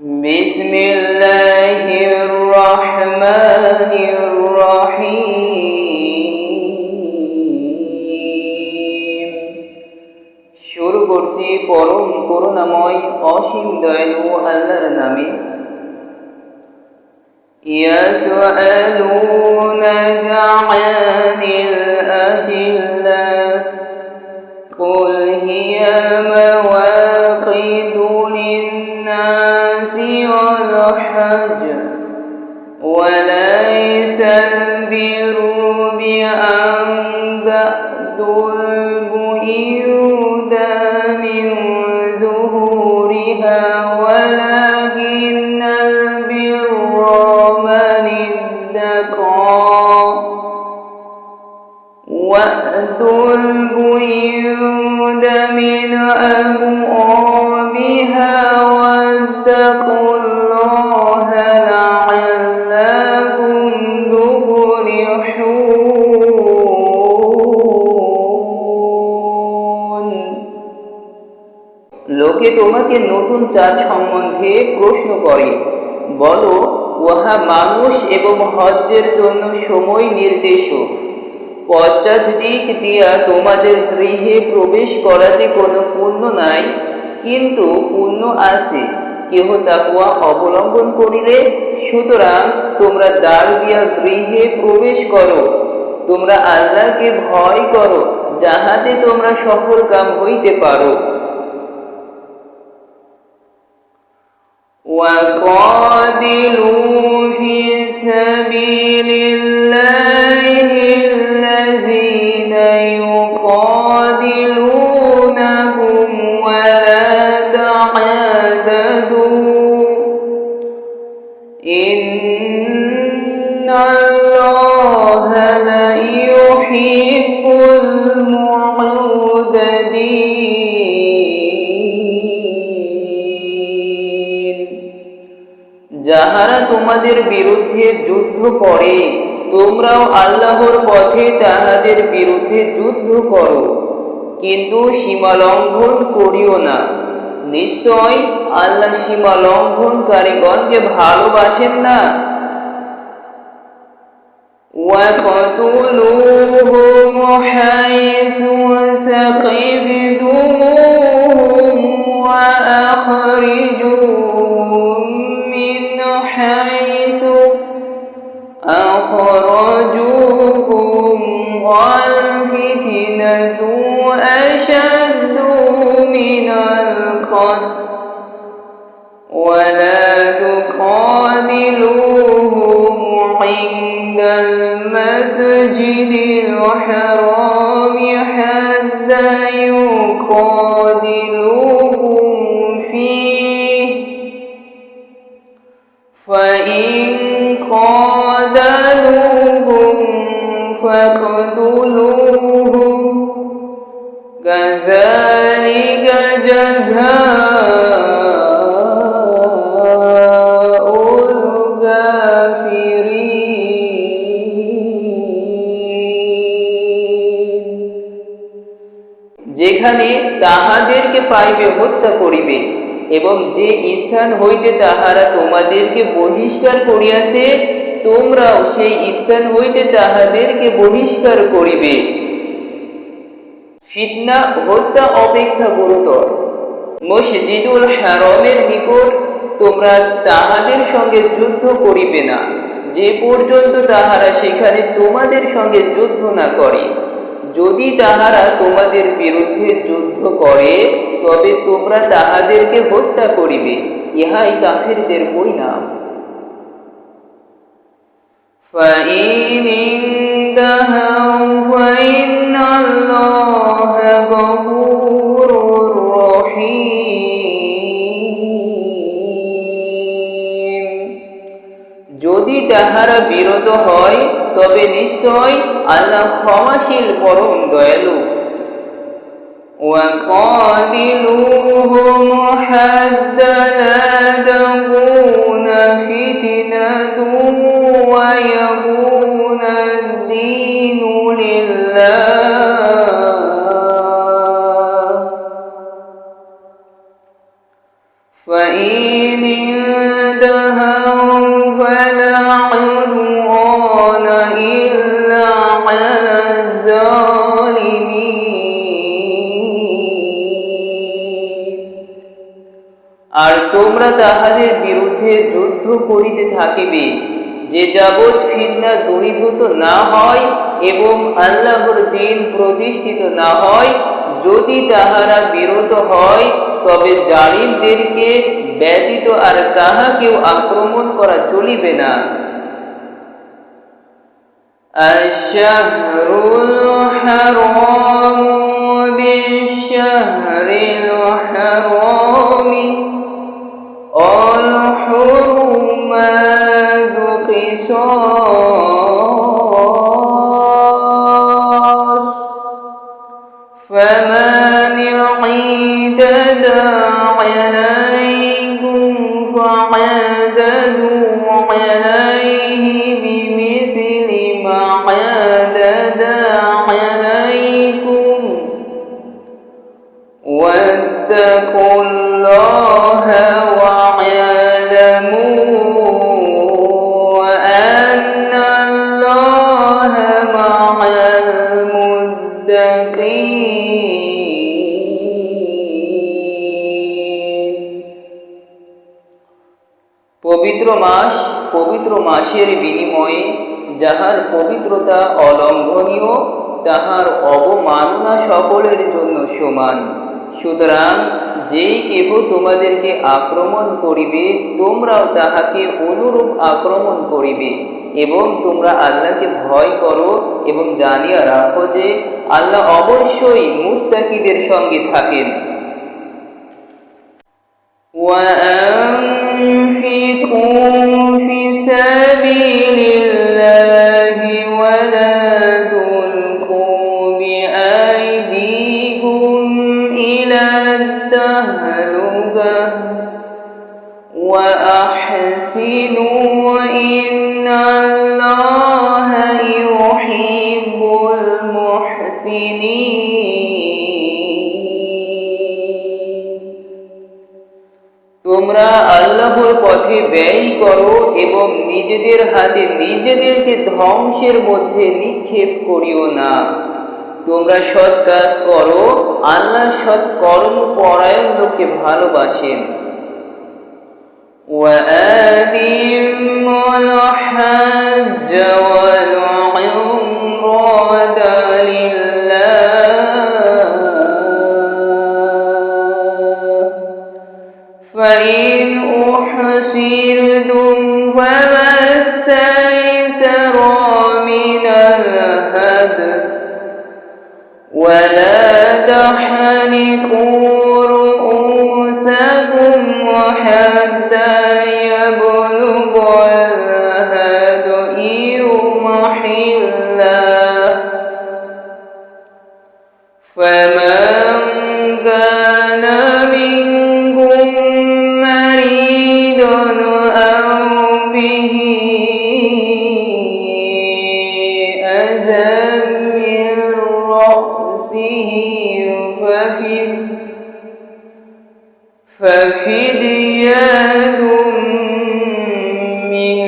বিসমিল্লাহির রহমানির রহিম। শুরু করছি পরম করুণাময় অসীম দয়ালু আল্লাহর নামে। ইয়াসআলুনাকা আনিল আহিল্লাহ কুল হিয়া মাওয়াকিদু লিন্নাসি ওয়াল হজ্জ ওয়ালাইসাল বিররু বিআন তা'তুল বুয়ুতা মিন যুহুরিহা ওয়ালাকিন্নাল বিররা মান ইত্তাকা ওয়া'তুল বুয়ুতা মিন আবওয়াবিহা ওয়াত্তাকুল্লাহা লা'আল্লাকুম তুফলিহুন। লোকে তোমাকে নতুন চাঁদ সম্বন্ধে প্রশ্ন করে, বলো উহা মানুষ এবং হজ্জের জন্য সময় নির্দেশক। পশ্চাৎ দিক দিয়া তোমাদের গৃহে প্রবেশ করাতে কোনো পুণ্য নাই, কিন্তু পুণ্য আছে কেহ তাকওয়া অবলম্বন করিলে। সুতরাং তোমরা দ্বার দিয়া গৃহে প্রবেশ করো, তোমরা আল্লাহকে ভয় করো, যাহাতে তোমরা সফল কাম হইতে পারো। وَقَاتِلُوا فِي سَبِيلِ اللَّهِ الَّذِينَ يُقَاتِلُونَكُمْ وَلَا تَعْتَدُوا إِنَّ اللَّهَ لَا يُحِبُّ الْمُعْتَدِينَ। যাহারা তোমাদের বিরুদ্ধে যুদ্ধ করে, তোমরাও আল্লাহর পথে তাহাদের বিরুদ্ধে যুদ্ধ করো, কিন্তু সীমা লঙ্ঘন করিও না। নিশ্চয় আল্লাহ সীমা লঙ্ঘনকারীগণকে ভালোবাসেন না। وَاقْتُلُوهُمْ حَيْثُ ثَقِفْتُمُوهُمْ وَأَخْرِجُوهُمْ مِنْ حَيْثُ أَخْرَجُوكُمْ وَالْفِتْنَةُ أَشَدُّ مِنَ الْقَتْلِ وَلَا تُقَاتِلُوهُمْ عِندَ الْمَسْجِدِ الْحَرَامِ حَتَّى يُقَاتِلُوكُمْ فِيهِ فَإِنْ قَاتَلُوكُمْ فَاقْتُلُوهُمْ كَذَلِكَ جَزَاءُ الْكَافِرِينَ। যেখানে তাহাদেরকে পাইবে হত্যা করিবে, এবং যে স্থান হইতে তাহারা তোমাদেরকে বহিষ্কার করিয়াছে, তোমরাও সেই স্থান হইতে তাহাদেরকে বহিষ্কার করিবে। ফিতনা হত্যা অপেক্ষা গুরুতর। মসজিদুল হারামের নিকট তোমরা তাহাদের সঙ্গে যুদ্ধ করিবে না, যে পর্যন্ত তাহারা সেখানে তোমাদের সঙ্গে যুদ্ধ না করে। যদি তাহারা তোমাদের বিরুদ্ধে যুদ্ধ করে, তবে তোমরা তাহাদেরকে হত্যা করিবে। ইহাই কাফিরদের পরিণাম। فَإِنِ انتهوا فَإِنَّ اللَّهَ غَفُورٌ رَّحِيمٌ। যদি তাহারা বিরত হয়, তবে নিশ্চয় আল্লাহ ক্ষমাশীল পরম দয়ালু। وَقَاتِلُوهُمْ حَتَّى لَا تَكُونَ فِتْنَةٌ وَيَكُونَ الدِّينُ لِلَّهِ فَإِنِ তোমরা তাহাদের বিরুদ্ধে যুদ্ধ করিতে থাকিবে, যে যাবৎ ফিতনা দূরীভূত না হয় এবং আল্লাহর দ্বীন প্রতিষ্ঠিত না হয়। যদি তাহারা বিরত হয়, তবে জালিমদেরকে ব্যতীত আর কাহাকেও আক্রমণ করা চলিবে না। আশ-শাহরুল হারাম বিশ-শাহরিল হারাম আল-হুরুমাতু কিসাস ফামান ই'তাদা আলাইকুম ফা'তাদু আলাইহি বিমিথলি মা আ'তাদা আলাইকুম ওয়াত্তাকুল্লাহা ওয়া'লামু আন্নাল্লাহা মা'আল মুত্তাকিন। পবিত্র মাস পবিত্র মাসের বিনিময়ে যাহার পবিত্রতা অলঙ্ঘনীয়, তাহার অবমাননা সকলের জন্য সমান। সুতরাং যেই কেহ তোমাদেরকে আক্রমণ করিবে, তোমরাও তাহাকে অনুরূপ আক্রমণ করিবে। এবং তোমরা আল্লাহকে ভয় করো এবং জানিয়া রাখো যে আল্লাহ অবশ্যই মুত্তাকিদের সঙ্গে থাকেন। وَأَنفِقُوا فِي سَبِيلِ اللَّهِ وَلَا تُلْقُوا بِأَيْدِيكُمْ إِلَى التَّهْلُكَةِ وَأَحْسِنُوا إِنَّ اللَّهَ يُحِبُّ الْمُحْسِنِينَ। তোমরা আল্লাহর পথে ব্যয় করো এবং নিজেদের হাতে নিজেদেরকে ধ্বংসের মধ্যে নিক্ষেপ করিও না। তোমরা সৎ কাজ করো, আল্লাহ সৎ কর্মপরায়ণ লোককে ভালোবাসেন। وَأَتِمُّوا الْحَجَّ وَالْعُمْرَةَ لِلَّهِ فَإِنْ أُحْصِرْتُمْ فَمَا اسْتَيْسَرَ مِنَ الْهَدْيِ وَلَا تَحْلِقُوا رُءُوسَكُمْ حَتَّى يَبْلُغَ الْهَدْيُ مَحِلَّهُ فَمَنْ كَانَ مِنكُم مَّرِيضًا أَوْ بِهِ أَذًى مِّن رَّأْسِهِ فَفِدْيَةٌ مِّن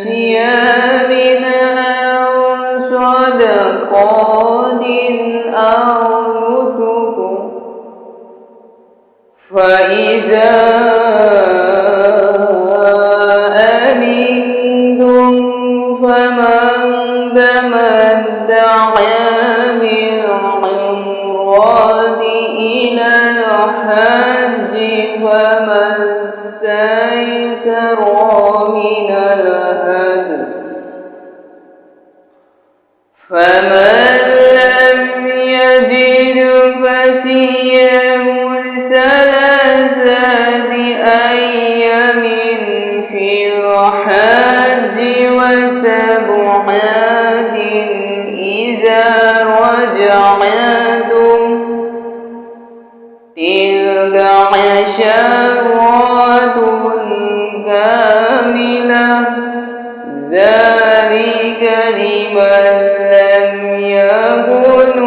صِيَامٍ أَوْ صَدَقَةٍ أَوْ نُسُكٍ فَإِذَا أَمِنتُمْ فَمَن تَمَتَّعَ بِالْعُمْرَةِ إِلَى الْحَجِّ فَمَا اسْتَيْسَرَ مِنَ الْهَدْيِ فَمَن لَّمْ يَجِدْ فَصِيَامُ ثَلَاثَةِ أَيَّامٍ فِي الْحَجِّ وَسَبْعَةٍ إِذَا رَجَعْتُمْ تِلْكَ عَشَرَةٌ كَامِلَةٌ ذَلِكَ لِمَن لَّمْ يَكُنْ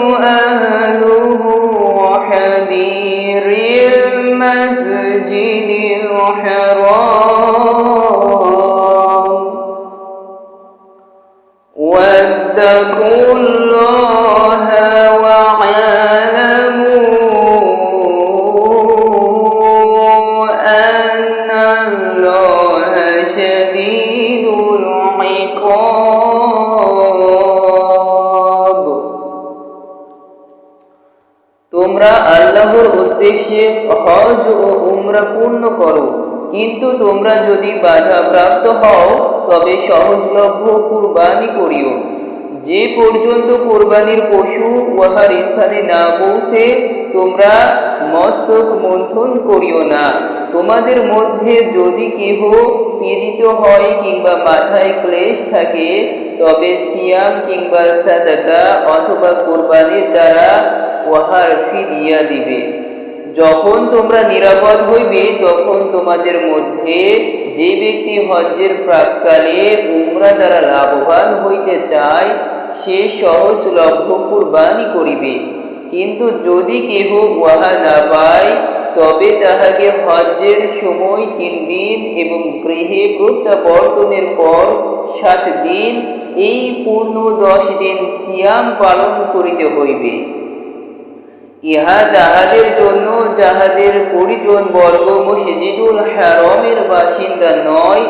أَهْلُهُ حَاضِرِي الْمَسْجِدِ الْحَرَامِ وَاتَّقُوا اللَّهَ وَاعْلَمُوا أَنَّ আল্লাহর উদ্দেশ্যে হজ ও উমরা পূর্ণ করো। কিন্তু তোমরা যদি বাধাপ্রাপ্ত হও তবে সহজলভ্য কুরবানি করিও। যে পর্যন্ত কোরবানির পশু উহার স্থানে না পৌঁছে তোমরা মস্তক মন্থন করিও না। তোমাদের মধ্যে যদি কেহ পীড়িত হয় কিংবা মাথায় ক্লেশ থাকে তবে সিয়াম কিংবা সাদাকা অথবা কোরবানির দ্বারা উহার ফিদিয়া দিবে। যখন তোমরা নিরাপদ হইবে তখন তোমাদের মধ্যে যে ব্যক্তি হজ্জের প্রাক্কালে উমরা দ্বারা লাভবান হইতে চায় সে সহজলভ্য কুরবানি করিবে। কিন্তু যদি কেহ উহা না পায় তবে তাহাকে হজ্জের সময় 3 দিন এবং গৃহে প্রত্যাবর্তনের পর 7 দিন এই পূর্ণ 10 দিন সিয়াম পালন করিতে হইবে। ইহা তাহাদের জন্য যাহাদের পরিজন বর্গ মসজিদুল হারামের বাসিন্দা নয়।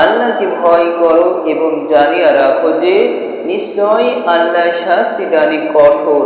আল্লাহকে ভয় করো এবং জানিয়া রাখো যে নিশ্চয় আল্লাহ শাস্তিদানে কঠোর।